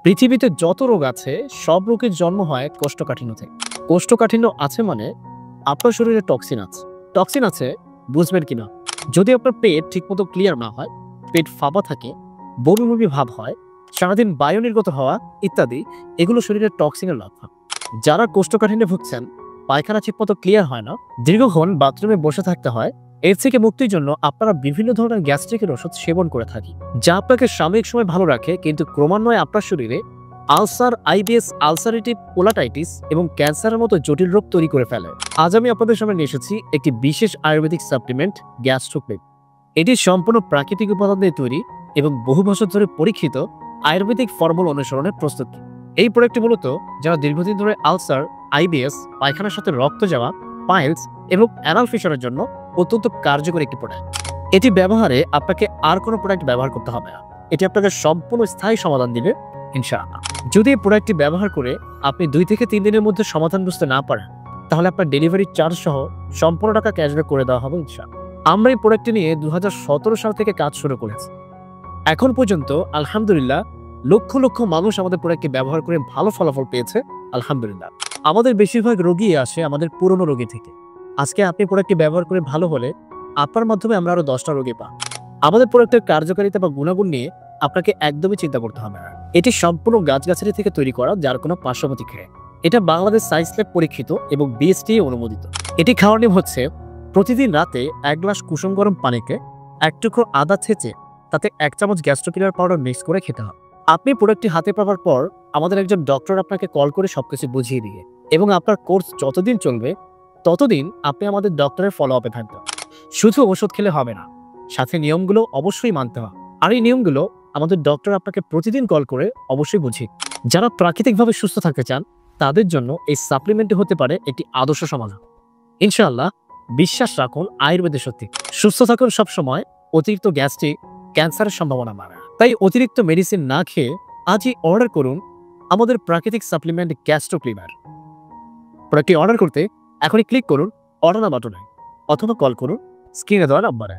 পৃথিবীতে যত রোগ আছে সব রোগের জন্ম হয় কোষ্ঠকাঠিন্য থেকে। কোষ্ঠকাঠিন্য আছে মানে আপনার শরীরে টক্সিন আছে। টক্সিন আছে বুঝবেন কিনা? যদি আপনার পেট ঠিকমতো ক্লিয়ার না হয়, পেট ফাঁপা থাকে, বমি বমি ভাব হয়, সারাদিন বায়ু নির্গত হওয়া ইত্যাদি, এগুলো শরীরের টক্সিনের লক্ষণ। যারা কোষ্ঠকাঠিন্যে ভুগছেন, পায়খানা ঠিকমতো ক্লিয়ার হয় না, দীর্ঘক্ষণ বাথরুমে বসে থাকতে হয়, এর থেকে মুক্তির জন্য আপনারা বিভিন্ন ধরনের গ্যাস্ট্রিকের ওষুধ সেবন করে থাকি, যা আপনাকে সাময়িক সময় ভালো রাখে, কিন্তু ক্রমান্বয়ে আপনার শরীরে আলসার, আইবিএস, আলসারেটিভ কোলাটাইটিস এবং ক্যান্সারের মতো জটিল রোগ তৈরি করে ফেলে। আজ আমি আপনাদের সামনে নিয়ে এসেছি একটি বিশেষ আয়ুর্বেদিক সাপ্লিমেন্ট, গ্যাস্ট্রোক্লিপ। এটি সম্পূর্ণ প্রাকৃতিক উপাদান দিয়ে তৈরি এবং বহু বছর ধরে পরীক্ষিত আয়ুর্বেদিক ফর্মুলা অনুসরণে প্রস্তুত। এই প্রোডাক্টটি মূলত যারা দীর্ঘদিন ধরে আলসার, আইবিএস, পায়খানার সাথে রক্ত যাওয়া, পাইলস এবং অ্যানাল ফিশারের জন্য অত্যন্ত কার্যকরী একটি প্রোডাক্ট। এটি ব্যবহারে আপনাকে আর কোনো প্রোডাক্ট ব্যবহার করতে হবে না। এটি আপনাকে সম্পূর্ণ স্থায়ী সমাধান দিবে ইনশাআল্লাহ। যদি এই প্রোডাক্টটি ব্যবহার করে আপনি 2 থেকে 3 দিনের মধ্যে সমাধান বুঝতে না পারেন, তাহলে আপনার ডেলিভারি চার্জ সহ সম্পূর্ণ টাকা ক্যাশব্যাক করে দেওয়া হবে ইনশাআল্লাহ। আমরা এই প্রোডাক্টটি নিয়ে 2017 সাল থেকে কাজ শুরু করেছি। এখন পর্যন্ত আলহামদুলিল্লাহ লক্ষ লক্ষ মানুষ আমাদের প্রোডাক্টটি ব্যবহার করে ভালো ফলাফল পেয়েছে আলহামদুলিল্লাহ। আমাদের বেশিরভাগ রোগী আসে আমাদের পুরনো রোগী থেকে। আজকে আপনি প্রোডাক্টটি ব্যবহার করে ভালো হলে আপনার মাধ্যমে আমরা আরো 10টা রোগী পাই। আমাদের প্রোডাক্টের কার্যকারিতা বা গুণাগুণ নিয়ে আপনাকে একদমই চিন্তা করতে হবে না। এটি সম্পূর্ণ গাছগাছালি থেকে তৈরি করা, যার কোনো পার্শ্বপ্রতিক্রিয়া। এটা বাংলাদেশ সায়েন্স ল্যাব পরীক্ষিত এবং বিএসটিআই অনুমোদিত। এটি খাওয়ার নিয়ম হচ্ছে প্রতিদিন রাতে 1 গ্লাস কুসুম গরম পানিতে 1 টুকরো আদা ছেঁচে তাতে 1 চামচ গ্যাস্ট্রোকিলার পাউডার মিক্স করে খেতে হবে। আপনি প্রোডাক্টটি হাতে পাওয়ার পর আমাদের একজন ডক্টর আপনাকে কল করে সবকিছু বুঝিয়ে দিয়ে এবং আপনার কোর্স যতদিন চলবে ততদিন আপনি আমাদের ডক্টরের ফলো আপে থাকবেন। শুধু ওষুধ খেলে হবে না, সাথে নিয়মগুলো অবশ্যই মানতে হবে। আর এই নিয়মগুলো আমাদের ডক্টর আপনাকে প্রতিদিন কল করে অবশ্যই বুঝিয়ে। যারা প্রাকৃতিকভাবে সুস্থ থাকতে চান তাদের জন্য এই সাপ্লিমেন্টটি হতে পারে একটি আদর্শ সমাধান। ইনশাআল্লাহ বিশ্বাস রাখুন আয়ুর্বেদের সত্যি। সুস্থ থাকুন সবসময়। অতিরিক্ত গ্যাস্ট্রিক, ক্যান্সারের সম্ভাবনা বাড়ে। তাই অতিরিক্ত মেডিসিন না খেয়ে আজই অর্ডার করুন আমাদের প্রাকৃতিক সাপ্লিমেন্ট গ্যাস্ট্রোক্লিভার। প্রোডাক্টটি অর্ডার করতে এখনই ক্লিক করুন অর্ডার নাও বাটনে অথবা কল করুন স্ক্রিনে দেওয়া নাম্বারে।